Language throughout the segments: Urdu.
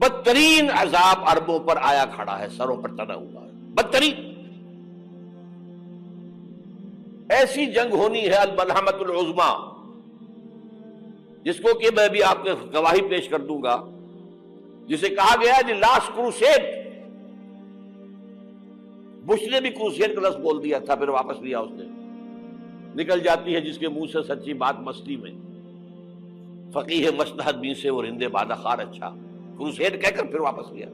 بدترین عذاب عربوں پر آیا کھڑا ہے، سروں پر تنا ہوا ہے، بدترین ایسی جنگ ہونی ہے الملحمۃ العظمیٰ، جس کو کہ میں بھی آپ کو گواہی پیش کر دوں گا، جسے کہا گیا ہے لاسٹ کروسیڈ۔ بش نے بھی کروسیڈ کا لفظ بول دیا تھا، پھر واپس لیا اس نے۔ نکل جاتی ہے جس کے منہ سے سچی بات مستی میں، فقیہ مصلحت بھی سے اور ہندے بادہ خار اچھا، کروسیڈ کہہ کر پھر واپس لیا۔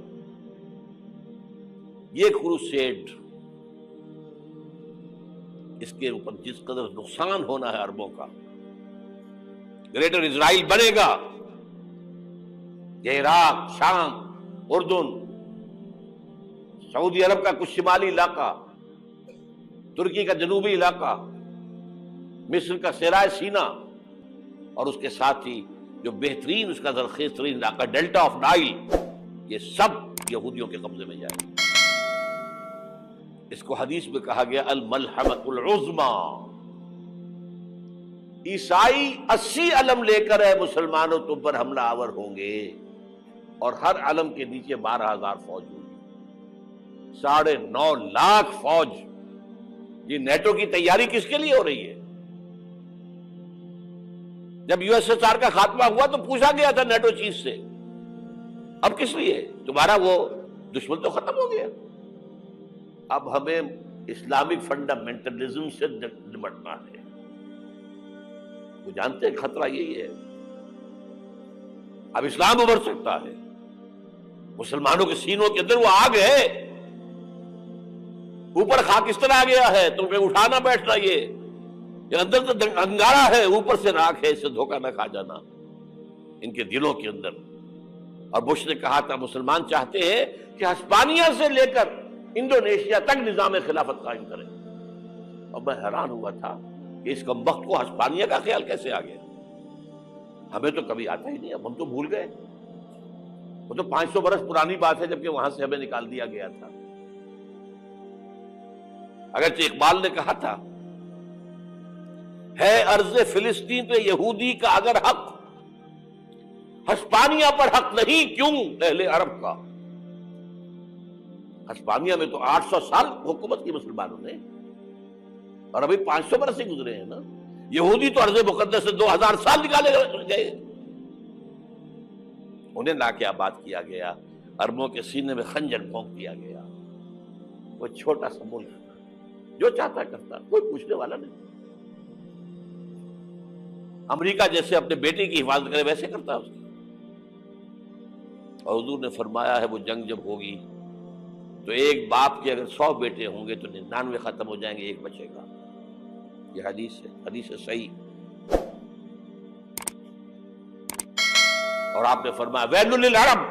یہ کروسیڈ، اس کے اوپر جس قدر نقصان ہونا ہے عربوں کا، گریٹر اسرائیل بنے گا، یہ عراق، شام، اردن، سعودی عرب کا کچھ شمالی علاقہ، ترکی کا جنوبی علاقہ، مصر کا صحرائے سینا، اور اس کے ساتھ ہی جو بہترین اس کا زرخیز ترین علاقہ ڈیلٹا آف نائل، یہ سب یہودیوں کے قبضے میں جائے گا۔ اس کو حدیث میں کہا گیا الملحمۃ العظمیٰ۔ عیسائی 80 علم لے کر ہے مسلمانوں تم پر حملہ آور ہوں گے، اور ہر علم کے نیچے 12,000 فوج ہوگی، 9.5 لاکھ فوج۔ یہ نیٹو کی تیاری کس کے لیے ہو رہی ہے؟ جب یو ایس ایس آر کا خاتمہ ہوا تو پوچھا گیا تھا نیٹو چیف سے، اب کس لیے؟ تمہارا وہ دشمن تو ختم ہو گیا، اب ہمیں اسلامک فنڈامنٹلزم سے نمٹنا ہے۔ وہ جانتے ہیں خطرہ یہی ہے، اب اسلام ابھر سکتا ہے، مسلمانوں کے سینوں کے اندر وہ آگ ہے، اوپر خاکستر آ گیا ہے، تم پہ اٹھانا بیٹھنا، یہ اندر تو انگارہ ہے، اوپر سے راکھ ہے، اس سے دھوکہ نہ کھا جانا ان کے دلوں کے اندر۔ اور بش نے کہا تھا مسلمان چاہتے ہیں کہ ہسپانیہ سے لے کر انڈونیشیا تک نظام خلافت قائم کریں، اور میں حیران ہوا تھا کہ اس کمبخت کو ہسپانیہ کا خیال کیسے آ گیا؟ ہمیں تو کبھی آتا ہی نہیں، اب ہم تو بھول گئے، وہ تو 500 برس پرانی بات ہے جبکہ وہاں سے ہمیں نکال دیا گیا تھا۔ اگرچہ اقبال نے کہا تھا ہے ارض فلسطین پہ یہودی کا اگر حق، ہسپانیہ پر حق نہیں کیوں اہل عرب کا؟ ہسپانیہ میں تو 800 سال حکومت کی مسلمانوں نے، اور ابھی 500 برس سے گزرے ہیں نا۔ یہودی تو ارض مقدس سے 2000 سال نکالے گئے، انہیں لا کے آباد کیا گیا، عربوں کے سینے میں خنجر بھونک دیا گیا۔ وہ چھوٹا سا ملک جو چاہتا کرتا، کوئی پوچھنے والا نہیں۔ امریکہ جیسے اپنے بیٹے کی حفاظت کرے ویسے کرتا اس کی۔ اور حضور نے فرمایا ہے وہ جنگ جب ہوگی تو ایک باپ کے اگر 100 بیٹے ہوں گے تو 99 ختم ہو جائیں گے، ایک بچے گا۔ یہ حدیث ہے، حدیث ہے صحیح۔ اور آپ نے فرمایا ویل للعرب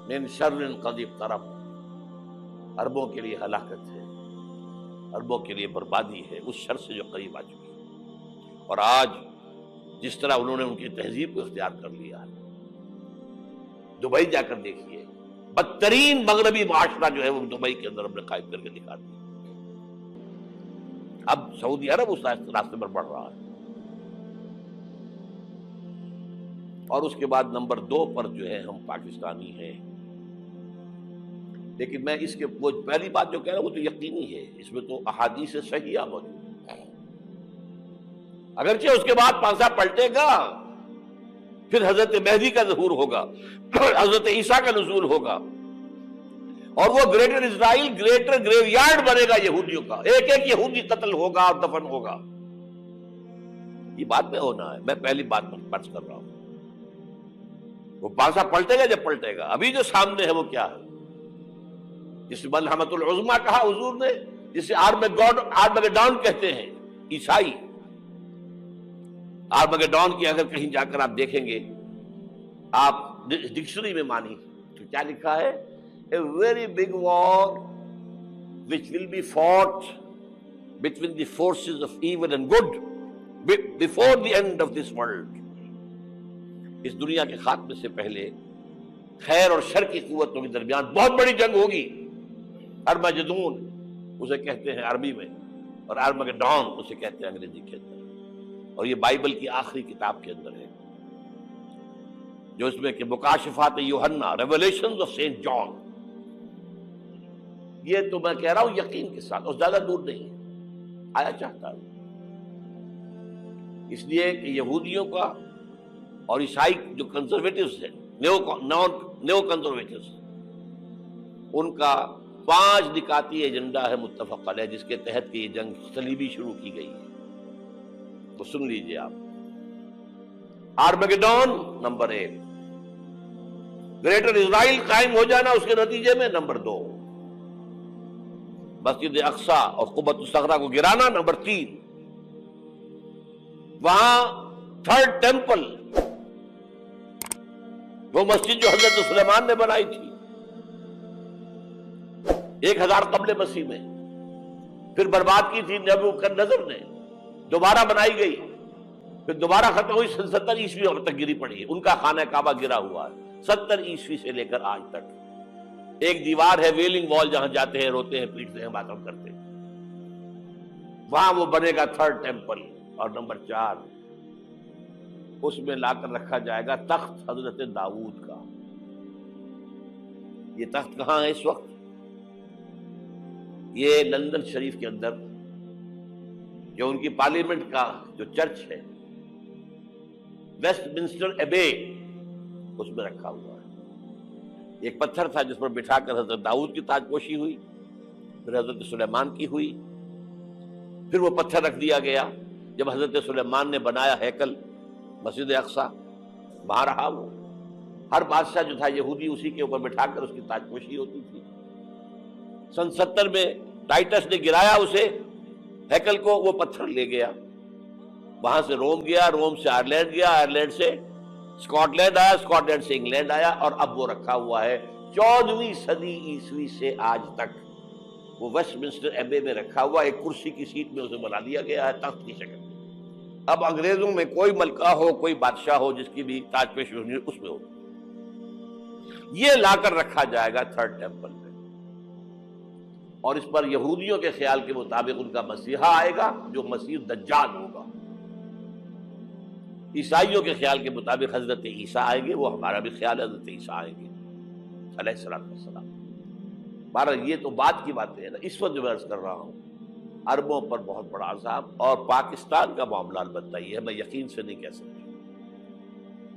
من شر قد اقترب، عربوں کے لیے ہلاکت ہے، عربوں کے لیے بربادی ہے اس شر سے جو قریب آ چکی ہے۔ اور آج جس طرح انہوں نے ان کی تہذیب کو اختیار کر لیا ہے، دبئی جا کر دیکھیے، بدترین مغربی معاشرہ جو ہے وہ دبئی کے اندر ہم نے قائم کر کے دکھا دیا۔ اب سعودی عرب اس راستے پر بڑھ رہا ہے۔ اور اس کے بعد نمبر 2 پر جو ہے ہم پاکستانی ہیں، لیکن میں اس کے وہ پہلی بات جو کہہ رہا ہوں وہ تو یقینی ہے، اس میں تو احادیث صحیحہ موجود ہے۔ اگرچہ اس کے بعد پانسا پلٹے گا، پھر حضرت مہدی کا ظہور ہوگا، حضرت عیسیٰ کا نزول ہوگا، اور وہ گریٹر اسرائیل گریٹر گریو یارڈ بنے گا یہودیوں کا، ایک ایک یہودی قتل ہوگا اور دفن ہوگا۔ یہ بات میں ہونا ہے، میں پہلی بات پر فرض کر رہا ہوں۔ وہ پانسا پلٹے گا جب پلٹے گا، ابھی جو سامنے ہے وہ کیا ہے؟ جس ملحمۃ العظمیٰ کہا حضور نے، جسے آرمگیڈون کہتے ہیں عیسائی۔ آرمگیڈون کی اگر کہیں جا کر آپ دیکھیں گے، آپ ڈکشنری میں مانی تو کیا لکھا ہے؟ A very big war which will be fought between the forces of evil and good before the end of this world. اس دنیا کے خاتمے سے پہلے خیر اور شر کی قوتوں کے درمیان بہت بڑی جنگ ہوگی۔ ارمجدون اسے کہتے ہیں عربی میں، اور ارمگیڈون اسے کہتے ہیں انگریزی کے اندر، اور یہ بائبل کی آخری کتاب کے اندر ہے۔ جو اس میں کہ مکاشفات یوحنا، ریولیشنز آف سینٹ جان، یہ تو میں کہہ رہا ہوں یقین کے ساتھ، اور زیادہ دور نہیں ہے، آیا چاہتا ہے۔ اس لیے کہ یہودیوں کا اور عیسائی جو کنزرویٹوز ہیں، نیو کنزرویٹوز، ان کا 5 نکاتی ایجنڈا ہے متفق علیہ، جس کے تحت کہ یہ جنگ صلیبی شروع کی گئی ہے۔ تو سن لیجئے آپ، آرمیگیڈون نمبر 1، گریٹر اسرائیل قائم ہو جانا اس کے نتیجے میں نمبر 2، مسجد اقصی اور قبۃ الصخرہ کو گرانا نمبر 3، وہاں تھرڈ ٹیمپل، وہ مسجد جو حضرت سلیمان نے بنائی تھی 1000 قبل مسیح میں، پھر برباد کی تھی نبوکدنضر نے، دوبارہ بنائی گئی، پھر دوبارہ ختم ہوئی 70 عیسوی تک گری پڑی ہے۔ ان کا خانہ کعبہ گرا ہوا ہے 70 عیسوی سے لے کر آج تک۔ ایک دیوار ہے ویلنگ وال، جہاں جاتے ہیں، روتے ہیں، پیٹتے ہیں، ماتم کرتے ہیں، وہاں وہ بنے گا تھرڈ ٹیمپل۔ اور نمبر 4، اس میں لا کر رکھا جائے گا تخت حضرت داؤد کا۔ یہ تخت کہاں ہے اس وقت؟ یہ لندن شریف کے اندر، جو ان کی پارلیمنٹ کا جو چرچ ہے، ویسٹ منسٹر ایبے، اس میں رکھا ہوا ہے۔ ایک پتھر تھا جس پر بٹھا کر حضرت داؤد کی تاج پوشی ہوئی، پھر حضرت سلیمان کی ہوئی، پھر وہ پتھر رکھ دیا گیا جب حضرت سلیمان نے بنایا ہیکل مسجد اقصی، وہاں رہا وہ۔ ہر بادشاہ جو تھا یہودی اسی کے اوپر بٹھا کر اس کی تاج پوشی ہوتی تھی۔ سن 70 میں ٹائٹس نے گرایا اسے، ہیکل کو، وہ پتھر لے گیا، وہاں سے روم گیا، روم سے آئرلینڈ گیا، آئرلینڈ سے اسکاٹ لینڈ آیا، اسکاٹ لینڈ سے انگلینڈ آیا، اور اب وہ رکھا ہوا ہے 14ویں صدی عیسوی سے آج تک۔ وہ ویسٹ منسٹر ایبے میں رکھا ہوا، ایک کرسی کی سیٹ میں اسے بنا دیا گیا ہے تخت کی شکل میں۔ اب انگریزوں میں کوئی ملکہ ہو، کوئی بادشاہ ہو جس کی بھی تاج پوشی ہونی، اس میں ہو، یہ لا کر رکھا جائے گا تھرڈ ٹیمپل میں۔ اور اس پر یہودیوں کے خیال کے مطابق ان کا مسیحا آئے گا جو مسیح دجال ہوگا۔ عیسائیوں کے خیال کے مطابق حضرت عیسیٰ آئیں گے، وہ ہمارا بھی خیال ہے حضرت عیسیٰ آئیں گے علیہ السلام۔ بہرحال یہ تو بات کی باتیں ہیں نا، اس وقت جو میں عرض کر رہا ہوں، عربوں پر بہت بڑا عذاب، اور پاکستان کا معاملہ البتہ یہ ہے، میں یقین سے نہیں کہہ سکتا،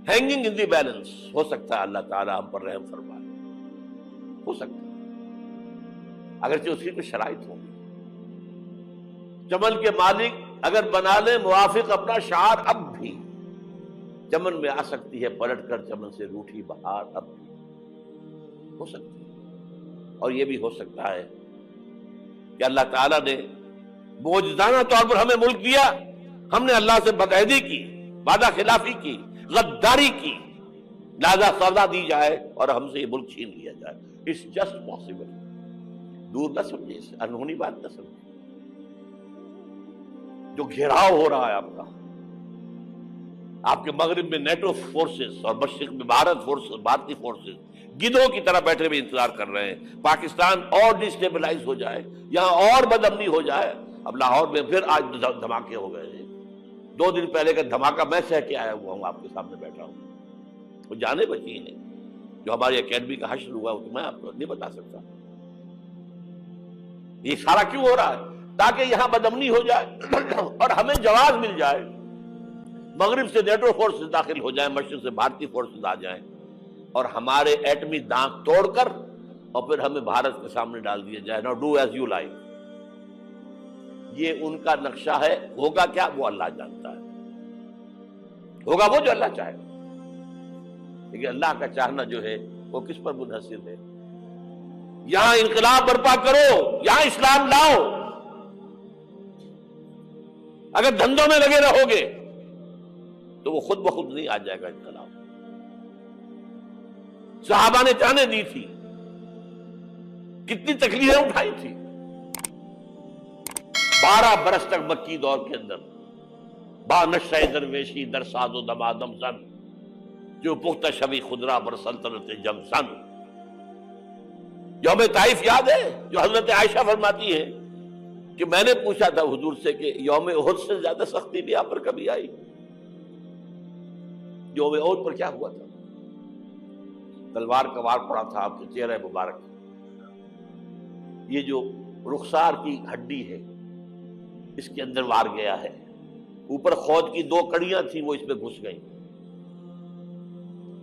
ہینگنگ ان دی بیلنس، ہو سکتا ہے اللہ تعالیٰ ہم پر رحم فرمائے، ہو سکتا ہے، اگرچہ اسی پہ شرائط ہوں گی۔ چمن کے مالک اگر بنا لیں موافق اپنا شعار، اب بھی چمن میں آ سکتی ہے پلٹ کر چمن سے روٹھی بہار، اب بھی ہو سکتی ہے۔ اور یہ بھی ہو سکتا ہے کہ اللہ تعالیٰ نے معجزانہ طور پر ہمیں ملک دیا، ہم نے اللہ سے بدعہدی کی، وعدہ خلافی کی، غداری کی، لہذا سزا دی جائے اور ہم سے یہ ملک چھین لیا جائے۔ اٹس جسٹ پاسبل، دور نہ سمجھے، اسے انہونی بات نہ سمجھے۔ جو گھیراؤ ہو رہا ہے آپ کے مغرب میں نیٹو فورسز اور مشرق میں بھارتی فورسز گدھوں کی طرح بیٹھے ہوئے انتظار کر رہے ہیں پاکستان اور ڈسٹیبلائز ہو جائے، یہاں اور بدامنی ہو جائے۔ اب لاہور میں پھر آج دھماکے ہو گئے ہیں، 2 دن پہلے کا دھماکہ میں سہ کے آیا ہوا ہوں، آپ کے سامنے بیٹھا ہوں، وہ جانے بچی ہیں۔ جو ہماری اکیڈمی کا حشر ہوا وہ تو میں آپ کو نہیں بتا سکتا۔ یہ سارا کیوں ہو رہا ہے؟ تاکہ یہاں بدامنی ہو جائے اور ہمیں جواز مل جائے، مغرب سے نیٹو فورسز داخل ہو جائیں، مشرق سے بھارتی فورسز آ جائیں، اور ہمارے ایٹمی دانت توڑ کر اور پھر ہمیں بھارت کے سامنے ڈال دیا جائے۔ نو ڈو ایز یو لائک۔ یہ ان کا نقشہ ہے، ہوگا کیا وہ اللہ جانتا ہے، ہوگا وہ جو اللہ چاہے، لیکن اللہ کا چاہنا جو ہے وہ کس پر منحصر ہے؟ یہاں انقلاب برپا کرو، یہاں اسلام لاؤ، اگر دھندوں میں لگے رہو گے تو وہ خود بخود نہیں آ جائے گا انقلاب۔ صحابہ نے جانیں دی تھی، کتنی تکلیفیں اٹھائی تھی، 12 برس تک مکی دور کے اندر با نشہ درویشی در ساز و دمادم زن، جو پختہ شبی خدرہ بر سلطنت جم سن۔ یوم طائف یاد ہے جو حضرت عائشہ فرماتی ہے کہ میں نے پوچھا تھا حضور سے کہ یوم احد سے زیادہ سختی بھی آپ پر کبھی آئی؟ یوم احد پر کیا ہوا تھا؟ تلوار کا وار پڑا تھا آپ کے چہرہ مبارک، یہ جو رخسار کی ہڈی ہے اس کے اندر وار گیا ہے، اوپر خود کی 2 کڑیاں تھیں وہ اس میں گھس گئیں،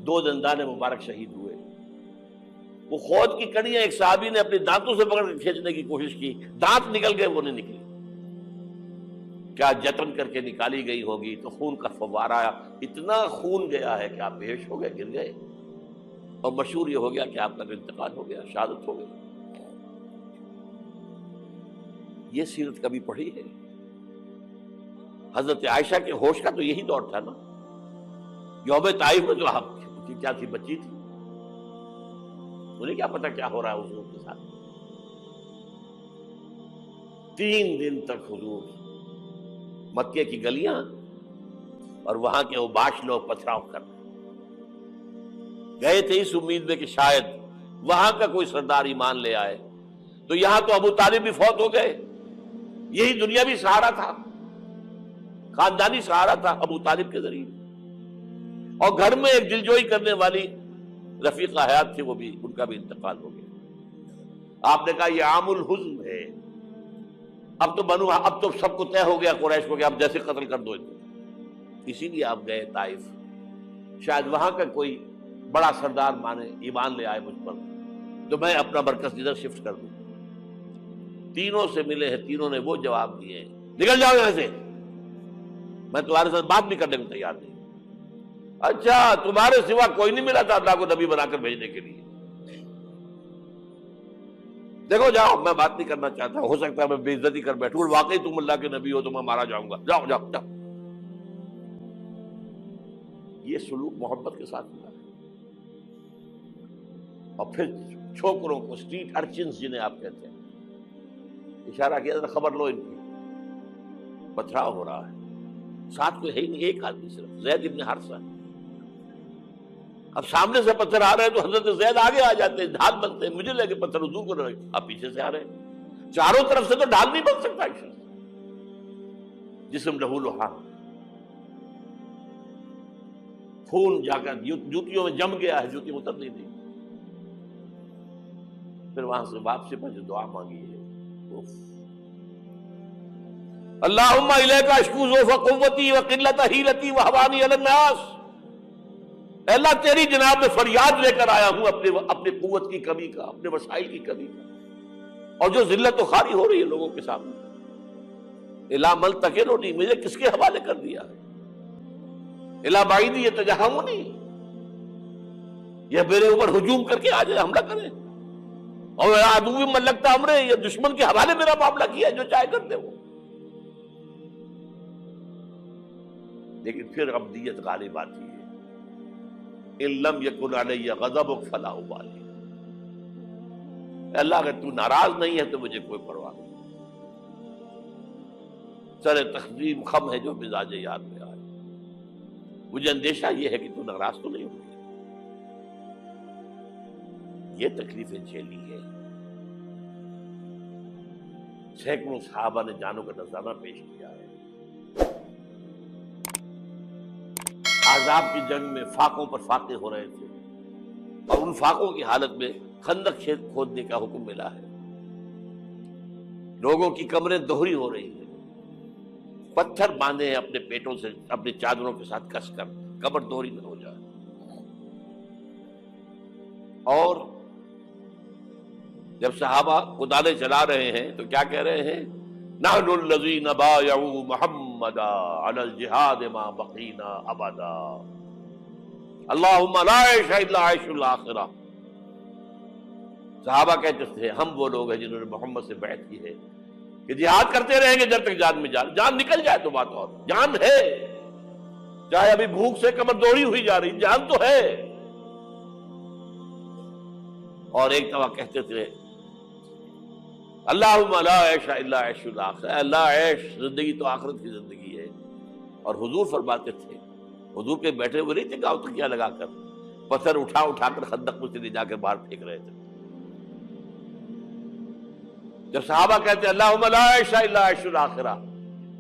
2 دندان مبارک شہید ہوئے۔ وہ خود کی کڑیاں ایک صحابی نے اپنے دانتوں سے پکڑ کے کھینچنے کی کوشش کی، دانت نکل گئے، وہ نہیں نکلی، کیا جتن کر کے نکالی گئی ہوگی تو خون کا فوارہ آیا، اتنا خون گیا ہے کہ آپ بے ہوش ہو گئے، گر گئے، اور مشہور یہ ہو گیا کہ آپ کا انتقال ہو گیا، شہادت ہو گئی۔ یہ سیرت کبھی پڑھی ہے؟ حضرت عائشہ کے ہوش کا تو یہی دور تھا نا، یوم طائف میں جو آپ کی کیا تھی، بچی تھی، انہیں کیا پتا کیا ہو رہا ہے حضور کے ساتھ۔ 3 دن تک حضور مکے کی گلیاں اور وہاں کے اوباش لوگ پتھراؤ کر گئے تھے اس امید میں کہ شاید وہاں کا کوئی سردار ایمان لے آئے، تو یہاں تو ابو طالب بھی فوت ہو گئے، یہی دنیاوی سہارا تھا، خاندانی سہارا تھا ابو طالب کے ذریعے، اور گھر میں ایک دلجوئی کرنے والی رفیقہ حیات تھی، وہ بھی، ان کا بھی انتقال ہو گیا۔ آپ نے کہا یہ عام الحزن ہے، اب تو سب کو طے ہو گیا قریش کو کہ اب جیسے قتل کر دو ان کو، اسی لیے آپ گئے طائف، شاید وہاں کا کوئی بڑا سردار مانے، ایمان لے آئے مجھ پر، تو میں اپنا مرکز ادھر شفٹ کر دوں۔ تینوں سے ملے ہیں، تینوں نے وہ جواب دیے ہیں، نکل جاؤ یہاں سے، میں تمہارے ساتھ بات بھی کرنے کو تیار نہیں۔ اچھا، تمہارے سوا کوئی نہیں ملا تھا اللہ کو نبی بنا کر بھیجنے کے لیے؟ دیکھو جاؤ، میں بات نہیں کرنا چاہتا، ہو سکتا ہے میں بے عزتی کر بیٹھوں، واقعی تم اللہ کے نبی ہو تو میں مارا جاؤں گا، جاؤ جاؤ جاؤ۔ یہ سلوک محبت کے ساتھ ہوا ہے۔ اور پھر چھوکروں کو، اسٹریٹ ارچنز جنہیں آپ کہتے ہیں، اشارہ کیا تھا، خبر لو ان کی، پتھراؤ ہو رہا ہے، ساتھ کوئی ہے ہی نہیں، ایک آدمی صرف، زید ابن حارثہ۔ اب سامنے سے پتھر آ رہے ہیں تو حضرت زید آگے آ جاتے ہیں، ڈھال بنتے ہیں، مجھے لگے پتھر حضور کو رہے، آپ پیچھے سے آ رہے ہیں، چاروں طرف سے تو ڈھال نہیں بن سکتا، جسم لہو لہا، خون جا کر جوتیوں میں جم گیا ہے، جوتی اتر نہیں دی۔ پھر وہاں سے واپسی پر جو دعا مانگی ہے، اللہم الیک اشکو ضعف قوتی وقلت حیلتی وہوانی علی الناس، اے اللہ تیری جناب میں فریاد لے کر آیا ہوں اپنی قوت کی کمی کا، اپنے وسائل کی کمی کا، اور جو ذلت و خواری ہو رہی ہے لوگوں کے سامنے، الا ملتقننی، مجھے کس کے حوالے کر دیا ہے، الا بعیدی یتجہمنی، یہ میرے اوپر ہجوم کر کے آ جائے، حملہ کرے، اور عدو ملکتا امرے، یہ دشمن کے حوالے میرا معاملہ کیا ہے، جو چاہے کر دے وہ۔ لیکن پھر عبدیت غالب آتی ہے، ان لم یکن علی غضبک فلا ابالی، اللہ اگر تو ناراض نہیں ہے تو مجھے کوئی پرواہ نہیں، سر تقسیم خم ہے جو مزاج یار میں آئے، مجھے اندیشہ یہ ہے کہ تو ناراض تو نہیں ہوگی۔ یہ تکلیفیں جھیلی ہے، سینکڑوں صحابہ نے جانوں کا نذرانہ پیش کیا ہے، احزاب کی جنگ میں فاقوں پر فاقے ہو رہے تھے، اور ان فاقوں کی حالت میں خندق کھودنے کا حکم ملا ہے، لوگوں کی کمریں دوہری ہو رہی ہیں، پتھر باندھے ہیں اپنے پیٹوں سے، اپنی چادروں کے ساتھ کس کر، کمر دوہری نہ ہو جائے۔ اور جب صحابہ کدالیں چلا رہے ہیں تو کیا کہہ رہے ہیں، نحن الذین بایعوا محمدا علی الجہاد ما بقینا ابدا، اللہم لا عیش الا عیش الاخرہ۔ صحابہ کہتے تھے ہم وہ لوگ ہیں جنہوں نے محمد سے بیعت کی ہے کہ جہاد کرتے رہیں گے جب تک جان میں جان نکل جائے تو بات، اور جان ہے، چاہے ابھی بھوک سے کمر دوڑی ہوئی جا رہی، جان تو ہے۔ اور ایک دفعہ کہتے تھے اللہم لا عیش الا عیش الاخرہ، اللہ عیش، زندگی تو آخرت کی زندگی ہے۔ اور حضور فرماتے تھے، حضور کے بیٹھے ہوئے نہیں تھے گاؤں تکیہ لگا کر، پتھر اٹھا اٹھا کر خندق میں سے لے جا کر باہر پھینک رہے تھے۔ جب صحابہ کہتے ہیں اللہم لا عیش الا عیش الاخرہ،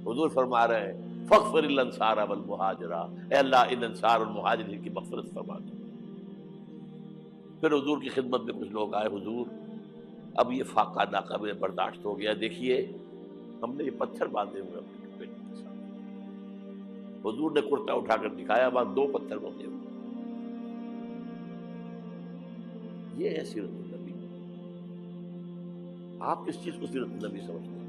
حضور فرما رہے ہیں فاغفر الانصار والمہاجرہ، اے اللہ ان انصار اور مہاجرین کی مغفرت فرما دے۔ پھر حضور کی خدمت میں کچھ لوگ آئے، حضور اب یہ فاقہ ناقابل برداشت ہو گیا، دیکھیے ہم نے یہ پتھر باندھے ہوئے اپنے پیٹ کے ساتھ۔ حضور نے کرتا اٹھا کر دکھایا، وہاں 2 پتھر باندھے ہوئے۔ یہ ہے سیرت النبی۔ آپ کس چیز کو سیرت النبی سمجھتے ہیں؟